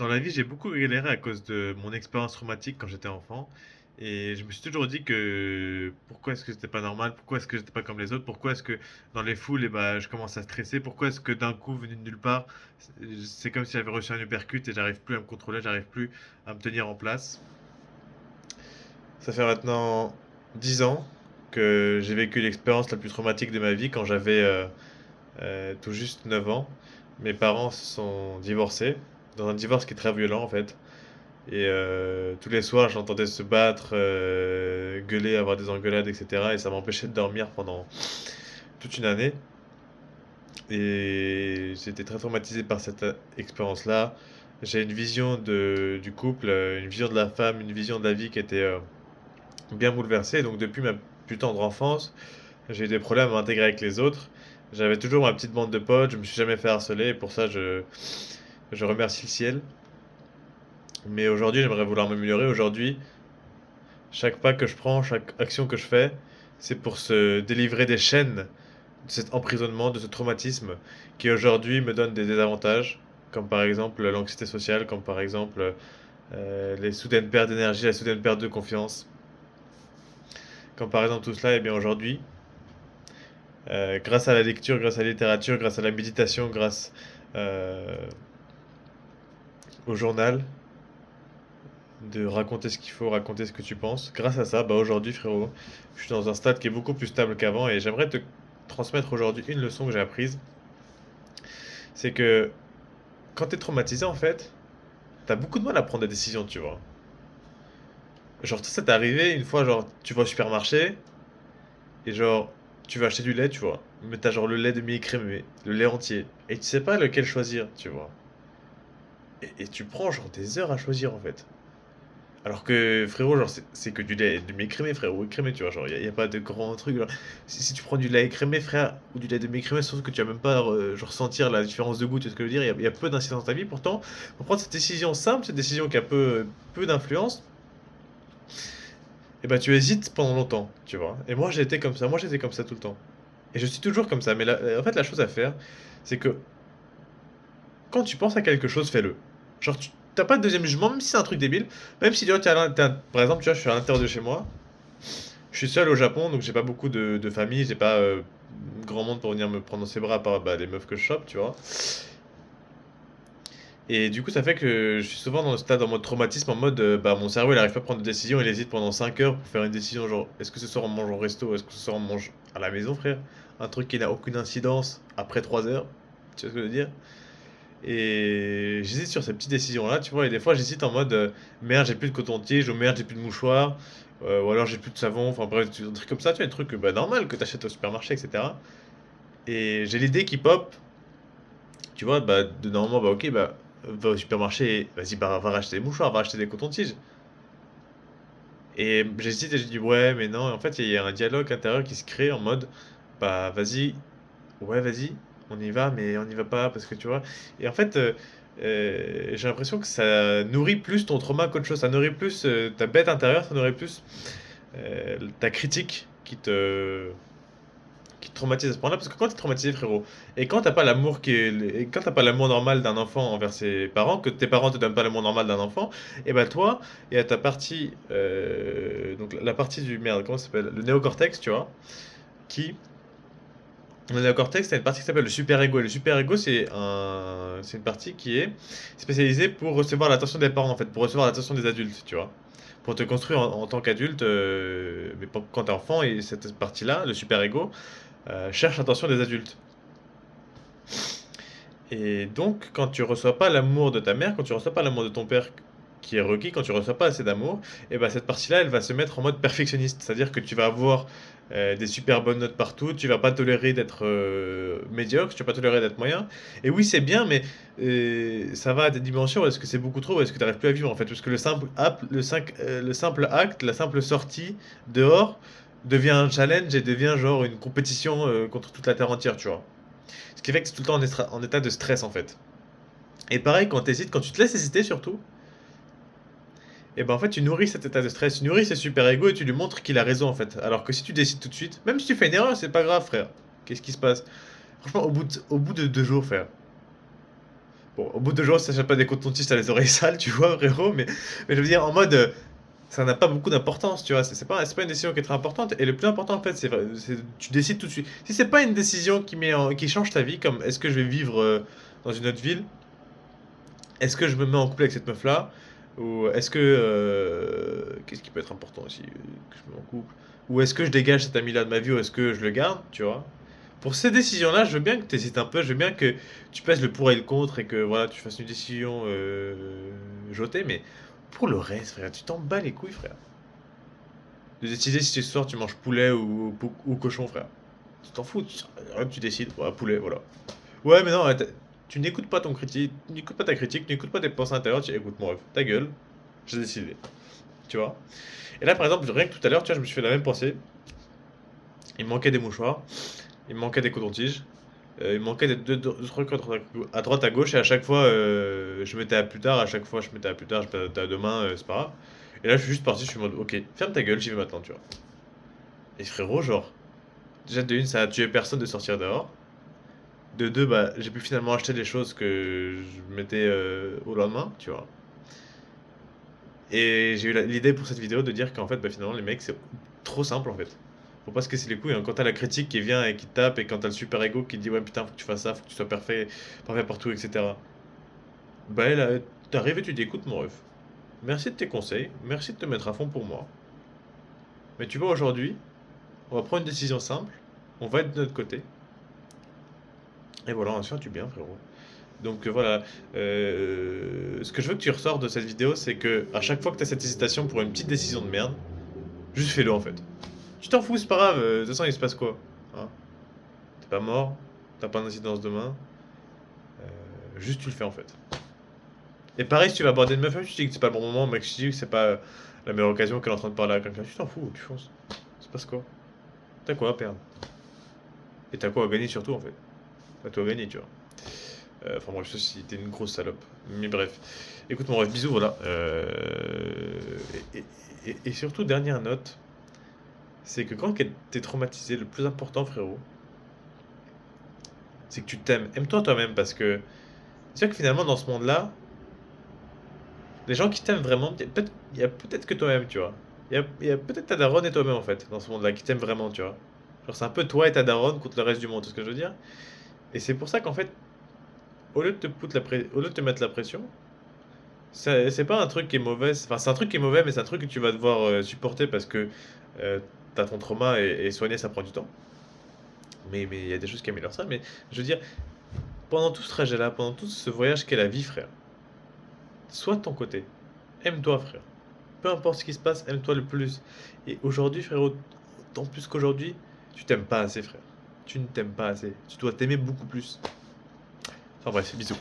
Dans la vie, j'ai beaucoup galéré à cause de mon expérience traumatique quand j'étais enfant. Et je me suis toujours dit que pourquoi est-ce que c'était pas normal, pourquoi est-ce que j'étais pas comme les autres, pourquoi est-ce que dans les foules, je commence à stresser, pourquoi est-ce que d'un coup, venu de nulle part, c'est comme si j'avais reçu un uppercut et j'arrive plus à me contrôler, j'arrive plus à me tenir en place. Ça fait maintenant 10 ans que j'ai vécu l'expérience la plus traumatique de ma vie quand j'avais tout juste 9 ans. Mes parents se sont divorcés, dans un divorce qui est très violent en fait. Et tous les soirs, j'entendais se battre, gueuler, avoir des engueulades, etc. Et ça m'empêchait de dormir pendant toute une année. Et j'étais très traumatisé par cette expérience-là. J'ai une vision du couple, une vision de la femme, une vision de la vie qui était bien bouleversée. Donc depuis ma plus tendre enfance, j'ai eu des problèmes à m'intégrer avec les autres. J'avais toujours ma petite bande de potes, je me suis jamais fait harceler. Et pour ça, je remercie le ciel. Mais aujourd'hui, j'aimerais vouloir m'améliorer. Aujourd'hui, chaque pas que je prends, chaque action que je fais, c'est pour se délivrer des chaînes de cet emprisonnement, de ce traumatisme qui aujourd'hui me donne des désavantages, comme par exemple l'anxiété sociale, comme par exemple les soudaines pertes d'énergie, la soudaine perte de confiance. Comme par exemple tout cela, et bien aujourd'hui, grâce à la lecture, grâce à la littérature, grâce à la méditation, grâce euh, au journal, de raconter ce qu'il faut, raconter ce que tu penses. Grâce à ça, bah aujourd'hui, frérot, je suis dans un stade qui est beaucoup plus stable qu'avant et j'aimerais te transmettre aujourd'hui une leçon que j'ai apprise. C'est que quand t'es traumatisé, en fait, t'as beaucoup de mal à prendre des décisions, tu vois. Genre, ça t'est arrivé une fois, genre, tu vas au supermarché et genre, tu vas acheter du lait, tu vois. Mais t'as genre le lait demi-écrémé, le lait entier. Et tu sais pas lequel choisir, tu vois. Et tu prends genre des heures à choisir, en fait. Alors que frérot, genre, c'est que du lait demi-écrémé, frérot, écrémé, tu vois, genre, y a pas de grand truc, genre. Si tu prends du lait écrémé, frère, ou du lait demi-écrémé, sauf que tu vas même pas, genre, sentir la différence de goût, tu vois ce que je veux dire, y a peu d'incidence dans ta vie, pourtant, pour prendre cette décision simple, cette décision qui a peu d'influence, et bah tu hésites pendant longtemps, tu vois. Et moi, j'ai été comme ça, moi, j'étais comme ça tout le temps. Et je suis toujours comme ça, mais en fait, la chose à faire, c'est que quand tu penses à quelque chose, fais-le. Genre, tu t'as pas de deuxième jugement, même si c'est un truc débile, même si tu vois, par exemple, tu vois, je suis à l'intérieur de chez moi. Je suis seul au Japon, donc j'ai pas beaucoup de famille, j'ai pas grand monde pour venir me prendre dans ses bras, à part bah, les meufs que je chope, tu vois. Et du coup, ça fait que je suis souvent dans le stade en mode traumatisme, en mode bah, mon cerveau il arrive pas à prendre de décision, il hésite pendant 5 heures pour faire une décision, genre est-ce que ce soir on mange au resto, est-ce que ce soir on mange à la maison, frère? Un truc qui n'a aucune incidence après 3 heures, tu vois ce que je veux dire? Et j'hésite sur ces petites décisions-là, tu vois, et des fois j'hésite en mode merde, j'ai plus de coton-tige, ou merde, j'ai plus de mouchoir, ou alors j'ai plus de savon, enfin bref, des trucs comme ça, tu vois, des trucs bah, normal que t'achètes au supermarché, etc. Et j'ai l'idée qui pop, tu vois, bah, de normalement, bah ok, bah va au supermarché, vas-y, bah va racheter des mouchoirs, va acheter des cotons-tiges. Et j'hésite et je dis ouais, mais non, et en fait, il y a un dialogue intérieur qui se crée en mode bah vas-y, ouais, vas-y, on y va, mais on n'y va pas parce que tu vois. Et en fait, j'ai l'impression que ça nourrit plus ton trauma qu'autre chose. Ça nourrit plus ta bête intérieure, ça nourrit plus ta critique qui te traumatise à ce point-là. Parce que quand t'es traumatisé, frérot, et quand t'as pas l'amour et quand t'as pas l'amour normal d'un enfant envers ses parents, que tes parents te donnent pas l'amour normal d'un enfant, et ben toi, il y a ta partie, donc la partie du merde, comment ça s'appelle? Le néocortex, tu vois, qui le néocortex, t'as une partie qui s'appelle le super-ego. Et le super-ego, c'est une partie qui est spécialisée pour recevoir l'attention des parents, en fait, pour recevoir l'attention des adultes, tu vois. Pour te construire en tant qu'adulte, mais quand t'es enfant, et cette partie-là, le super-ego, cherche l'attention des adultes. Et donc, quand tu reçois pas l'amour de ta mère, quand tu reçois pas l'amour de ton père qui est requis, quand tu reçois pas assez d'amour, et ben cette partie-là, elle va se mettre en mode perfectionniste. C'est-à-dire que tu vas avoir des super bonnes notes partout, tu vas pas tolérer d'être médiocre, tu vas pas tolérer d'être moyen. Et oui, c'est bien, mais ça va à des dimensions où est-ce que c'est beaucoup trop, ou est-ce que tu n'arrives plus à vivre en fait. Parce que le simple acte, la simple sortie dehors devient un challenge et devient genre une compétition contre toute la terre entière, tu vois. Ce qui fait que c'est tout le temps en état de stress en fait. Et pareil, quand tu hésites, quand tu te laisses hésiter surtout, et ben en fait tu nourris cet état de stress, tu nourris ce super ego et tu lui montres qu'il a raison en fait. Alors que si tu décides tout de suite, même si tu fais une erreur, c'est pas grave frère. Qu'est-ce qui se passe? Franchement, au bout de 2 jours, frère. Bon, au bout de 2 jours, si tu achètes pas des cotons-tiges, tu as les oreilles sales, tu vois, frérot, mais je veux dire, en mode, ça n'a pas beaucoup d'importance, tu vois? C'est pas une décision qui est très importante et le plus important, en fait, c'est tu décides tout de suite. Si c'est pas une décision qui change ta vie, comme est-ce que je vais vivre, dans une autre ville? Est-ce que je me mets en couple avec cette meuf-là? Ou est-ce que, qu'est-ce qui peut être important aussi, que je me mets en couple? Ou est-ce que je dégage cet ami-là de ma vie ou est-ce que je le garde, tu vois? Pour ces décisions-là, je veux bien que tu hésites un peu, je veux bien que tu pèses le pour et le contre et que voilà, tu fasses une décision jotée, mais pour le reste, frère, tu t'en bats les couilles, frère. De décider si ce soir tu manges poulet ou cochon, frère. Tu t'en fous, tu décides, voilà, poulet, voilà. Ouais, mais non, tu n'écoutes pas ton critique, tu n'écoutes pas ta critique, tu n'écoutes pas tes pensées intérieures, tu écoutes mon ref, ta gueule, j'ai décidé, tu vois. Et là, par exemple, rien que tout à l'heure, tu vois, je me suis fait la même pensée. Il me manquait des mouchoirs, il me manquait des cotons-tiges, il me manquait des deux trucs à droite, à gauche, et à chaque fois, je mettais à plus tard, à chaque fois, je mettais à plus tard, je mettais à demain, c'est pas grave. Et là, je suis juste parti, je suis en mode, ok, ferme ta gueule, j'y vais maintenant, tu vois. Et frérot, genre, déjà de une, ça a tué personne de sortir dehors. De deux, bah, j'ai pu finalement acheter des choses que je mettais au lendemain, tu vois. Et j'ai eu l'idée pour cette vidéo de dire qu'en fait, bah, finalement, les mecs, c'est trop simple en fait. Faut pas se casser les couilles, hein. Quand t'as la critique qui vient et qui tape, et quand t'as le super ego qui dit ouais, putain, faut que tu fasses ça, faut que tu sois parfait, parfait partout, etc. Bah, là, t'arrives et tu dis écoute, mon ref, merci de tes conseils, merci de te mettre à fond pour moi. Mais tu vois, aujourd'hui, on va prendre une décision simple, on va être de notre côté, et voilà, on se fait du bien, frérot. Donc voilà, ce que je veux que tu ressors de cette vidéo, c'est que à chaque fois que tu as cette hésitation pour une petite décision de merde, juste fais-le en fait. Tu t'en fous, c'est pas grave, de toute façon il se passe quoi, hein? T'es pas mort, t'as pas d'incidence demain, juste tu le fais en fait. Et pareil, si tu vas aborder une meuf, même si tu dis que c'est pas le bon moment, mec, si tu dis que c'est pas la meilleure occasion qu'elle est en train de parler à quelqu'un, tu t'en fous, tu fonces. Il se passe quoi? T'as quoi à perdre? Et t'as quoi à gagner surtout en fait? T'as tout à gagner, tu vois. Enfin bref, ceci était une grosse salope. Mais bref. Écoute mon ref, bisous, voilà. Et surtout, dernière note, c'est que quand t'es traumatisé, le plus important, frérot, c'est que tu t'aimes. Aime-toi toi-même parce que c'est sûr que finalement, dans ce monde-là, les gens qui t'aiment vraiment, il y a peut-être que toi-même, tu vois. Il y a peut-être ta daronne et toi-même, en fait, dans ce monde-là, qui t'aiment vraiment, tu vois. Genre, c'est un peu toi et ta daronne contre le reste du monde, c'est ce que je veux dire. Et c'est pour ça qu'en fait, au lieu de te mettre la pression, c'est pas un truc qui est mauvais, enfin c'est un truc qui est mauvais, mais c'est un truc que tu vas devoir supporter parce que t'as ton trauma et soigner ça prend du temps. Mais il y a des choses qui améliorent ça. Mais je veux dire, pendant tout ce trajet-là, pendant tout ce voyage qu'est la vie, frère, sois de ton côté. Aime-toi, frère. Peu importe ce qui se passe, aime-toi le plus. Et aujourd'hui, frérot, tant plus qu'aujourd'hui, tu t'aimes pas assez, frère. Tu ne t'aimes pas assez. Tu dois t'aimer beaucoup plus. Enfin bref, bisous.